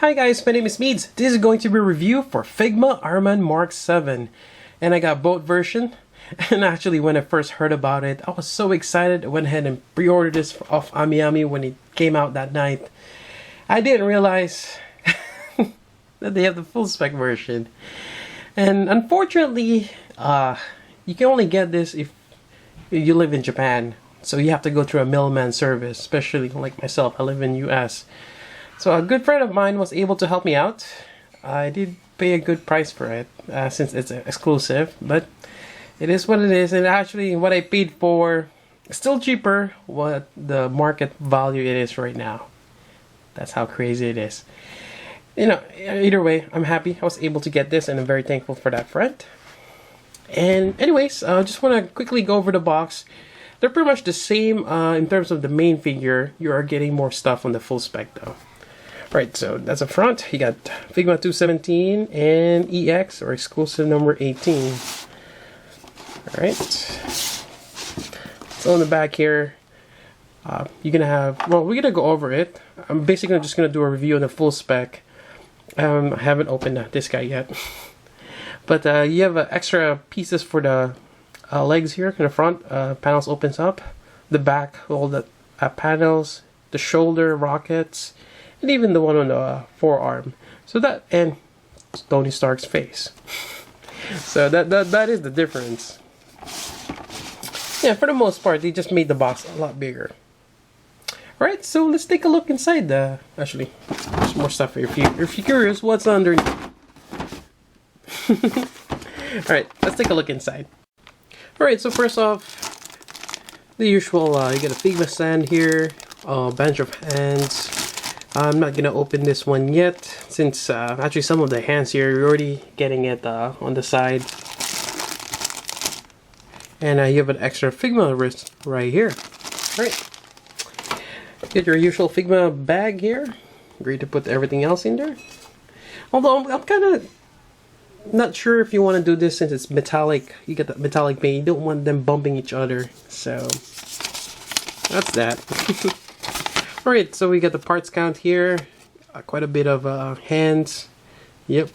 Hi guys, my name is Meads. This is going to be a review for Figma Arman Mark 7. And I got both version. And actually when I first heard about it, I was so excited. I went ahead and pre-ordered this off AmiAmi when it came out that night. I didn't realize that they have the full spec version. And unfortunately, you can only get this if you live in Japan. So you have to go through a middleman service, especially like myself, I live in US. So a good friend of mine was able to help me out. I did pay a good price for it since it's exclusive, but it is what it is. And actually what I paid for is still cheaper what the market value it is right now. That's how crazy it is. You know, either way, I'm happy I was able to get this and I'm very thankful for that friend. And anyways, I just want to quickly go over the box. They're pretty much the same in terms of the main figure. You are getting more stuff on the full spec though. Right, so that's up front. You got Figma 217 and EX, or exclusive number 18. Alright. So on the back here, you're gonna have, well, we're gonna go over it. I'm basically just gonna do a review on the full spec. I haven't opened this guy yet. But you have extra pieces for the legs here in the front. Panels opens up. The back, all the panels, the shoulder, rockets, and even the one on the forearm. So that, and Tony Stark's face. So that is the difference. Yeah, for the most part, they just made the box a lot bigger. Alright, so let's take a look inside. Actually, there's more stuff here. If you're curious, what's underneath? Alright, let's take a look inside. Alright, so first off, the usual, you get a Figma stand here, a bunch of hands. I'm not gonna open this one yet, since actually some of the hands here, you're already getting it on the side. And you have an extra Figma wrist right here. Alright. Get your usual Figma bag here. Great to put everything else in there. Although I'm kind of not sure if you want to do this since it's metallic. You get that metallic paint. You don't want them bumping each other. So that's that. Alright, so we got the parts count here. Quite a bit of hands. Yep.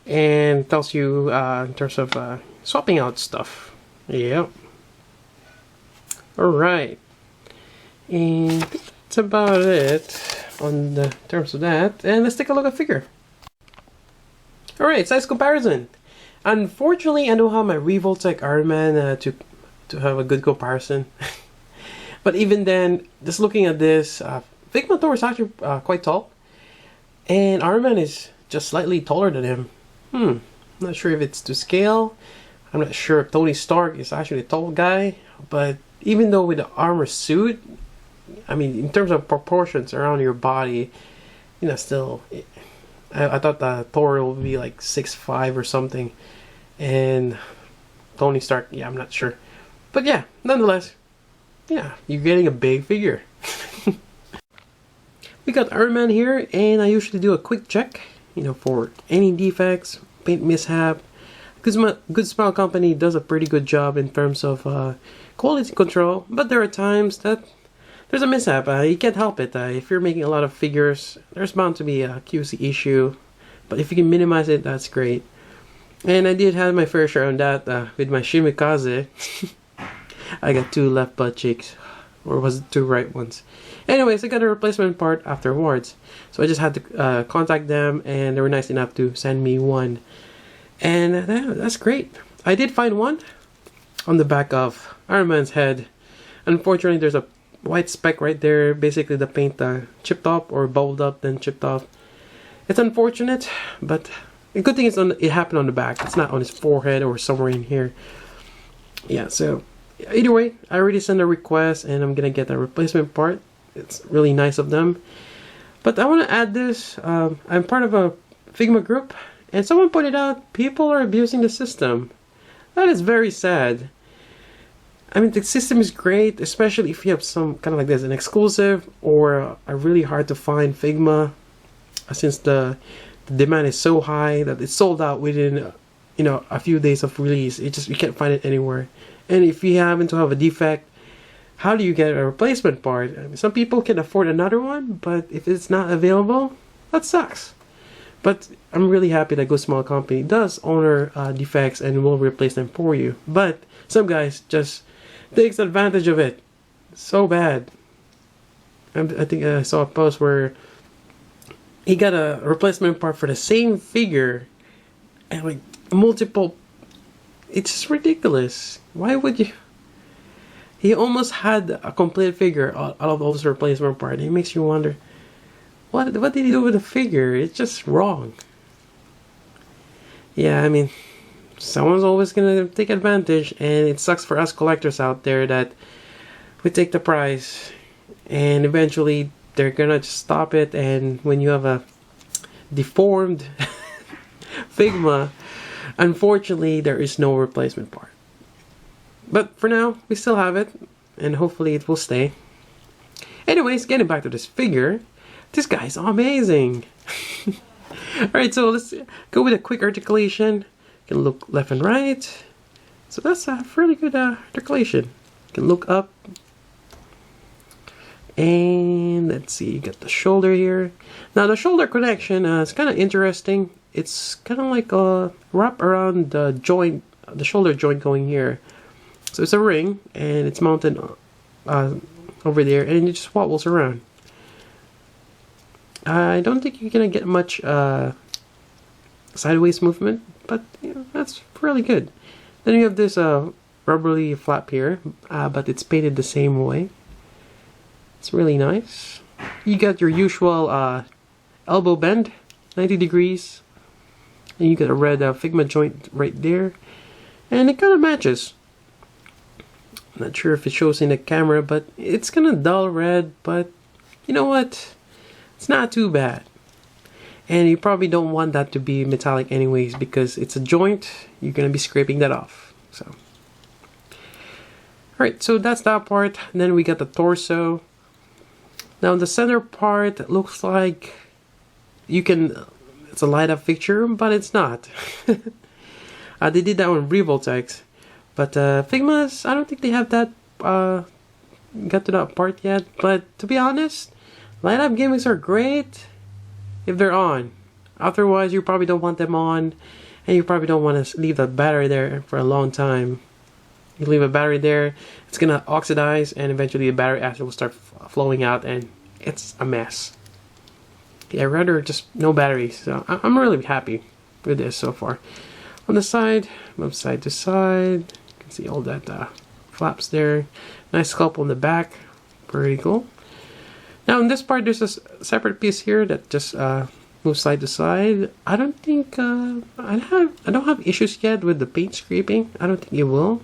And tells you in terms of swapping out stuff. Yep. Alright. And that's about it on the terms of that. And let's take a look at figure. Alright, size comparison. Unfortunately, I don't have my Revoltech Iron Man to have a good comparison. But even then, just looking at this, Figma Thor is actually quite tall. And Iron Man is just slightly taller than him. I'm not sure if it's to scale. I'm not sure if Tony Stark is actually a tall guy. But even though with the armor suit, I mean, in terms of proportions around your body, you know, still, I thought that Thor would be like 6'5" or something. And Tony Stark, yeah, I'm not sure. But yeah, nonetheless, yeah, you're getting a big figure. We got Iron Man here, and I usually do a quick check, you know, for any defects, paint mishap. Good Smile Company does a pretty good job in terms of quality control, but there are times that there's a mishap. You can't help it. If you're making a lot of figures, there's bound to be a QC issue, but if you can minimize it, that's great. And I did have my fair share on that with my Shimikaze. I got 2 left butt cheeks, or was it 2 right ones? Anyways, I got a replacement part afterwards, so I just had to contact them, and they were nice enough to send me one. And that's great. I did find one on the back of Iron Man's head. Unfortunately, there's a white speck right there. Basically, the paint chipped off or bubbled up, then chipped off. It's unfortunate, but the good thing is it happened on the back. It's not on his forehead or somewhere in here. Yeah, so either way, I already sent a request and I'm gonna get a replacement part. It's really nice of them. But I want to add this. I'm part of a Figma group, and someone pointed out people are abusing the system. That is very sad. I mean, the system is great, especially if you have some kind of like this, an exclusive or a really hard to find Figma, since the demand is so high that it's sold out within, you know, a few days of release. You can't find it anywhere. And if you happen to have a defect, how do you get a replacement part? I mean, some people can afford another one, but if it's not available, that sucks. But I'm really happy that Good Small Company does honor defects and will replace them for you. But some guys just takes advantage of it so bad. I think I saw a post where he got a replacement part for the same figure and like multiple. It's just ridiculous. Why would you? He almost had a complete figure out of those replacement parts. It makes you wonder, what did he do with the figure? It's just wrong. Yeah, I mean, someone's always gonna take advantage, and it sucks for us collectors out there that we take the price, and eventually they're gonna just stop it. And when you have a deformed Figma, unfortunately, there is no replacement part. But for now, we still have it, and hopefully it will stay. Anyways, getting back to this figure, this guy's amazing. Alright, so let's go with a quick articulation. You can look left and right. So that's a really good articulation. You can look up. And let's see, you got the shoulder here. Now the shoulder connection is kind of interesting. It's kind of like a wrap around the joint, the shoulder joint going here. So it's a ring, and it's mounted over there, and it just wobbles around. I don't think you're gonna get much sideways movement, but you know, that's really good. Then you have this rubbery flap here, but it's painted the same way. It's really nice. You got your usual elbow bend, 90 degrees, and you got a red Figma joint right there, and it kind of matches. Not sure if it shows in the camera, but it's kind of dull red, but you know what? It's not too bad. And you probably don't want that to be metallic anyways, because it's a joint. You're going to be scraping that off. So, alright, so that's that part. And then we got the torso. Now the center part looks like it's a light up fixture, but it's not. They did that on Revoltex. But Figma's, I don't think they have that got to that part yet. But to be honest, light up gimmicks are great if they're on. Otherwise, you probably don't want them on, and you probably don't want to leave the battery there for a long time. You leave a battery there, it's gonna oxidize, and eventually the battery acid will start flowing out, and it's a mess. Yeah, I'd rather just no batteries. So I'm really happy with this so far. On the side, move side to side. You can see all that flaps there. Nice sculpt on the back. Pretty cool. Now in this part, there's a separate piece here that just moves side to side. I don't think I don't have issues yet with the paint scraping. I don't think it will.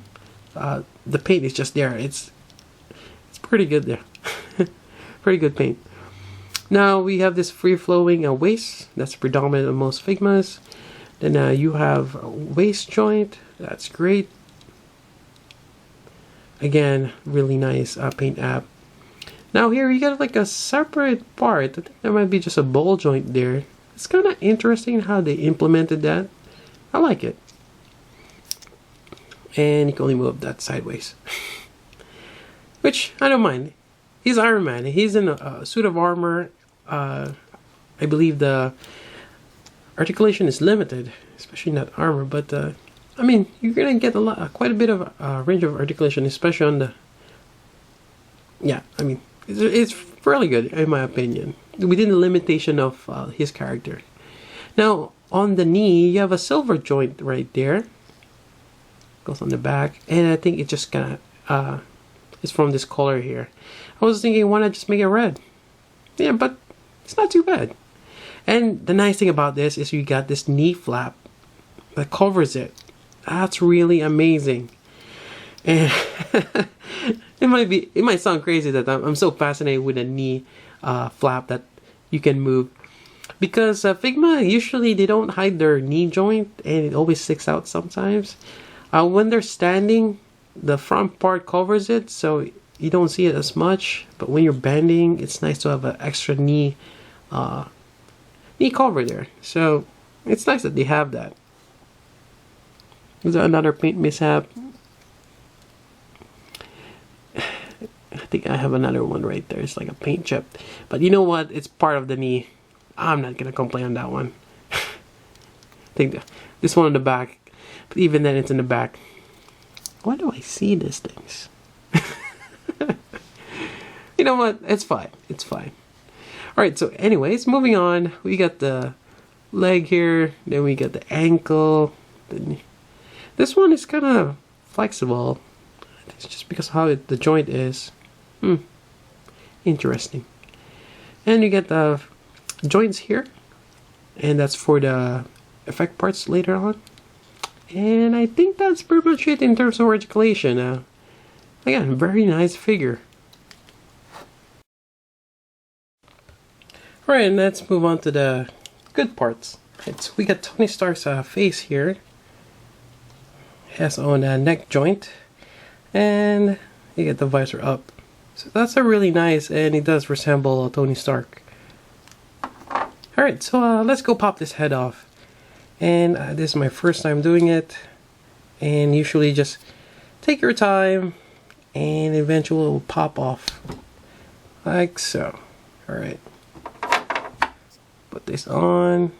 The paint is just there. It's pretty good there. Pretty good paint. Now we have this free-flowing waist that's predominant on most Figmas. Then you have a waist joint. That's great. Again, really nice paint app. Now here you got like a separate part. I think there might be just a ball joint there. It's kind of interesting how they implemented that. I like it. And you can only move that sideways. Which, I don't mind. He's Iron Man. He's in a suit of armor. I believe the articulation is limited, especially in that armor. But, I mean, you're going to get quite a bit of range of articulation, especially on the... Yeah, I mean, it's fairly good, in my opinion, within the limitation of his character. Now, on the knee, you have a silver joint right there. Goes on the back, and I think it just kind of is from this color here. I was thinking, why not just make it red? Yeah, but it's not too bad. And the nice thing about this is you got this knee flap that covers it. That's really amazing. And it might sound crazy that I'm so fascinated with a knee flap that you can move, because Figma usually they don't hide their knee joint, and it always sticks out sometimes. When they're standing, the front part covers it, so you don't see it as much. But when you're bending, it's nice to have an extra knee cover there. So it's nice that they have that. Is there another paint mishap? I think I have another one right there. It's like a paint chip. But you know what? It's part of the knee. I'm not gonna complain on that one. I think this one in the back. But even then, it's in the back. Why do I see these things? You know what? It's fine. It's fine. Alright, so anyways, moving on. We got the leg here. Then we got the ankle. This one is kind of flexible. It's just because how the joint is. Interesting. And you get the joints here. And that's for the effect parts later on. And I think that's pretty much it in terms of articulation. Again, very nice figure. Alright, and let's move on to the good parts. Right, so we got Tony Stark's face here. Has on a neck joint. And you get the visor up. So that's a really nice, and it does resemble Tony Stark. Alright, so let's go pop this head off. And this is my first time doing it. And usually just take your time and eventually it will pop off. Like so. Alright. Put this on.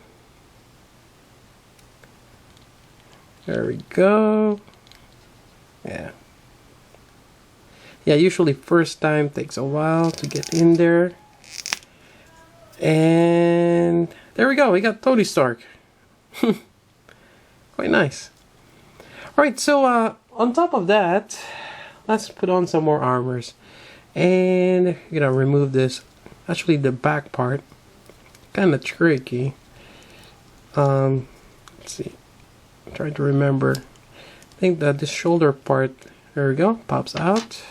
There we go. Yeah. Yeah, usually first time takes a while to get in there. And there we go, we got Tony Stark. Quite nice. Alright, so on top of that, let's put on some more armors. And you're gonna remove this, actually the back part. Kinda tricky. Let's see. I'm trying to remember. I think that this shoulder part, there we go, pops out.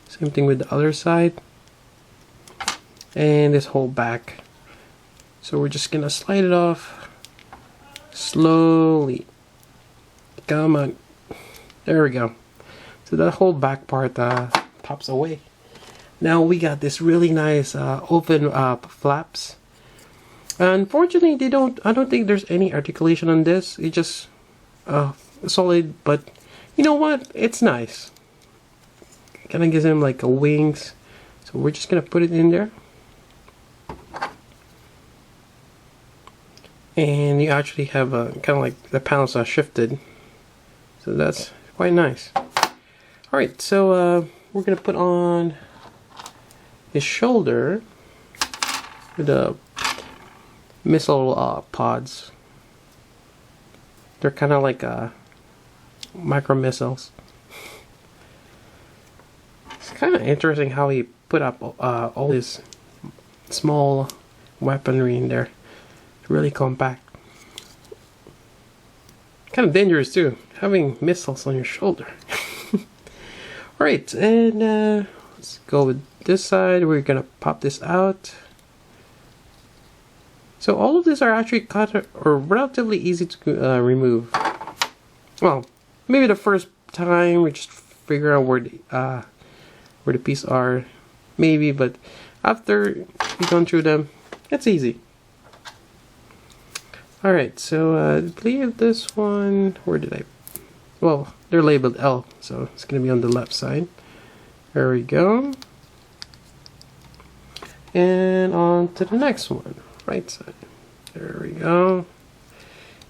Same thing with the other side. And this whole back. So we're just gonna slide it off slowly. Come on. There we go. So that whole back part pops away. Now we got this really nice open flaps. Unfortunately, I don't think there's any articulation on this. It just solid, but you know what? It's nice. Kind of gives him like a wings. So we're just gonna put it in there. And you actually have a kind of like the panels are shifted. So that's quite nice. Alright, so we're gonna put on his shoulder with the missile pods. They're kind of like micro missiles. It's kind of interesting how he put up all this small weaponry in there. It's really compact. Kind of dangerous too, having missiles on your shoulder. Alright, and let's go with this side. We're gonna pop this out. So all of these are actually cut or relatively easy to remove. Well, maybe the first time we just figure out where the pieces are, maybe, but after you've gone through them, it's easy. Alright, so I believe this one, where did I, well, they're labeled L, so it's going to be on the left side. There we go. And on to the next one, right side. There we go.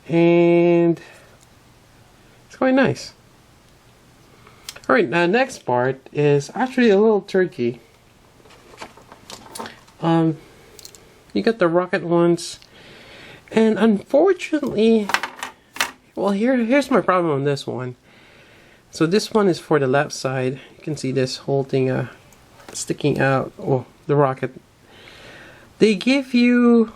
And it's quite nice. Alright, now next part is actually a little tricky. You got the rocket ones. And unfortunately, well, here's my problem on this one. So this one is for the left side. You can see this whole thing sticking out. Oh, the rocket. They give you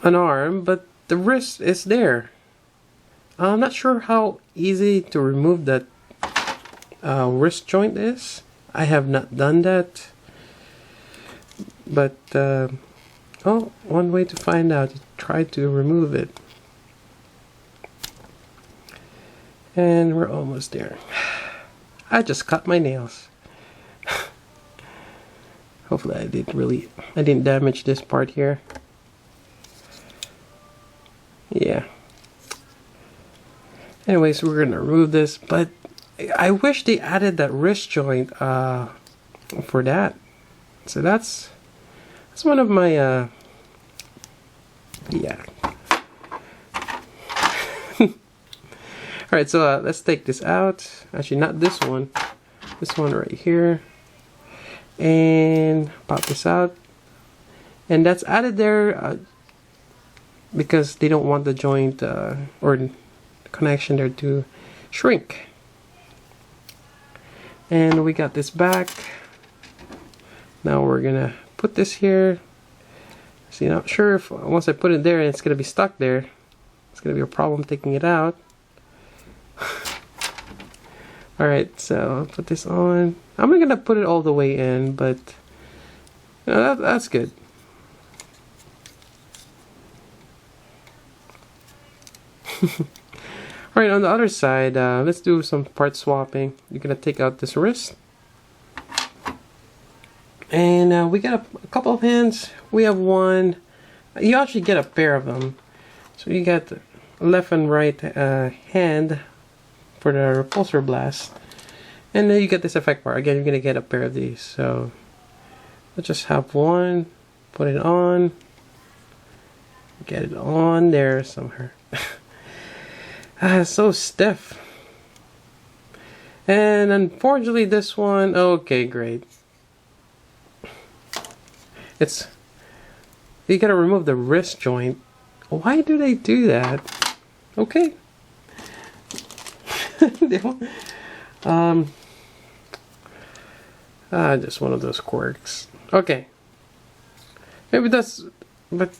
an arm, but the wrist is there. I'm not sure how easy to remove that wrist joint is. I have not done that. But, oh, one way to find out, try to remove it. And we're almost there. I just cut my nails. Hopefully I didn't damage this part here. Yeah. Anyways, we're gonna remove this, but I wish they added that wrist joint for that. So that's one of my yeah. Alright, so let's take this out. Actually, not this one. This one right here. And pop this out. And that's added there because they don't want the joint or the connection there to shrink. And we got this back. Now we're gonna put this here. See, not sure if once I put it there and it's gonna be stuck there, it's gonna be a problem taking it out. Alright, so I'll put this on. I'm not gonna put it all the way in, but you know, that's good. Alright, on the other side, let's do some part swapping. You're gonna take out this wrist. And we got a couple of hands. We have one. You actually get a pair of them. So you got the left and right hand for the repulsor blast. And then you get this effect bar. Again, you're going to get a pair of these. So let's just have one. Put it on. Get it on there somewhere. It's so stiff. And unfortunately this one, okay, great. You gotta remove the wrist joint. Why do they do that? Okay. Just one of those quirks. Okay. Maybe that's, but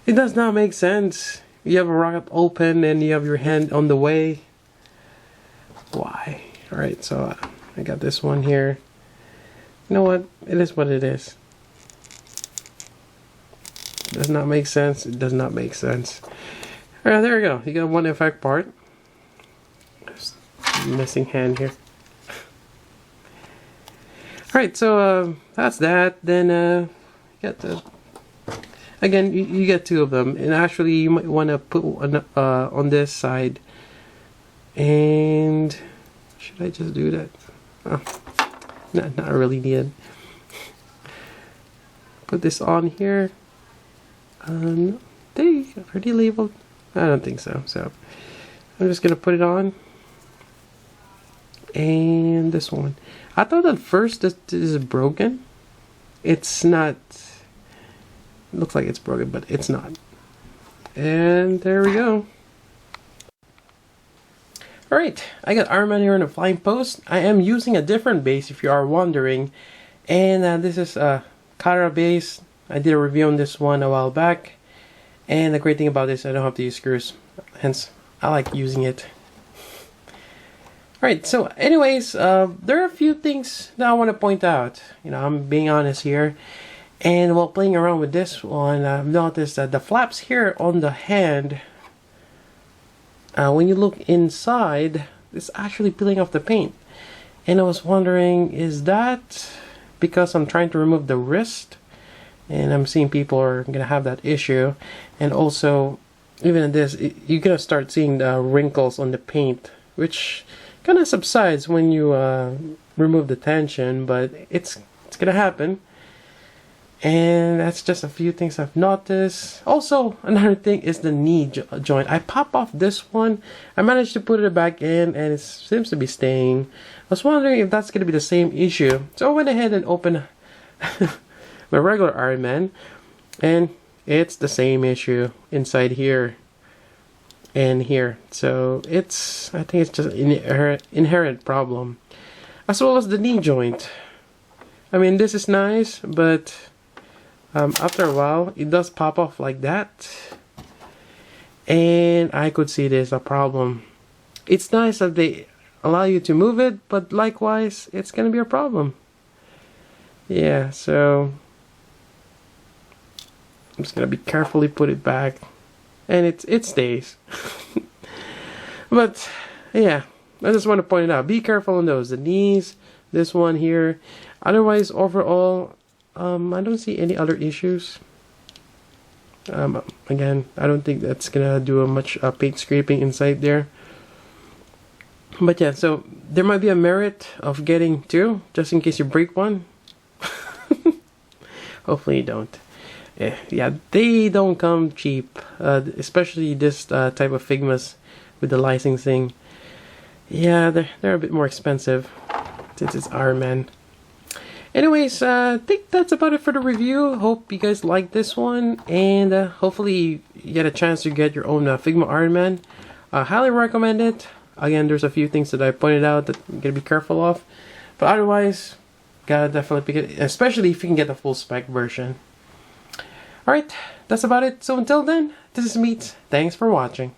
it does not make sense. You have a rocket open and you have your hand on the way. Why? Alright, so I got this one here. You know what? It is what it is. It does not make sense. It does not make sense. Alright, there we go. You got one effect part. Just missing hand here. Alright, so that's that. Then you got the... Again, you get two of them. And actually, you might want to put one on this side. And... should I just do that? Oh. Not really needed. Put this on here. They already labeled. I don't think so. So I'm just gonna put it on. And this one. I thought at first this is broken. It's not. It looks like it's broken, but it's not. And there we go. Alright, I got Iron Man here in a flying post. I am using a different base if you are wondering. And this is a Kara base. I did a review on this one a while back. And the great thing about this, I don't have to use screws. Hence, I like using it. Alright, so anyways, there are a few things that I want to point out. You know, I'm being honest here. And while playing around with this one, I've noticed that the flaps here on the hand, when you look inside, it's actually peeling off the paint. And I was wondering, is that because I'm trying to remove the wrist? And I'm seeing people are going to have that issue. And also, even in this, you're going to start seeing the wrinkles on the paint, which kind of subsides when you remove the tension, but it's going to happen. And that's just a few things I've noticed. Also, another thing is the knee joint. I pop off this one. I managed to put it back in and it seems to be staying. I was wondering if that's going to be the same issue. So I went ahead and opened my regular Iron Man. And it's the same issue inside here and here. So I think it's just an inherent problem. As well as the knee joint. I mean, this is nice, but... after a while, it does pop off like that. And I could see there's a problem. It's nice that they allow you to move it, but likewise, it's going to be a problem. Yeah, so... I'm just going to be carefully put it back. And it stays. But, yeah. I just want to point it out. Be careful on those. The knees, this one here. Otherwise, overall... I don't see any other issues. Again, I don't think that's gonna do much paint scraping inside there. But yeah, so there might be a merit of getting two, just in case you break one. Hopefully you don't. Yeah, they don't come cheap, especially this type of Figmas with the licensing. Yeah, they're a bit more expensive since it's Iron Man. Anyways, I think that's about it for the review. Hope you guys like this one, and hopefully you get a chance to get your own Figma Iron Man. Highly recommend it. Again, there's a few things that I pointed out that you gotta be careful of, but otherwise, gotta definitely pick it, especially if you can get the full spec version. Alright, that's about it. So until then, this is Meats. Thanks for watching.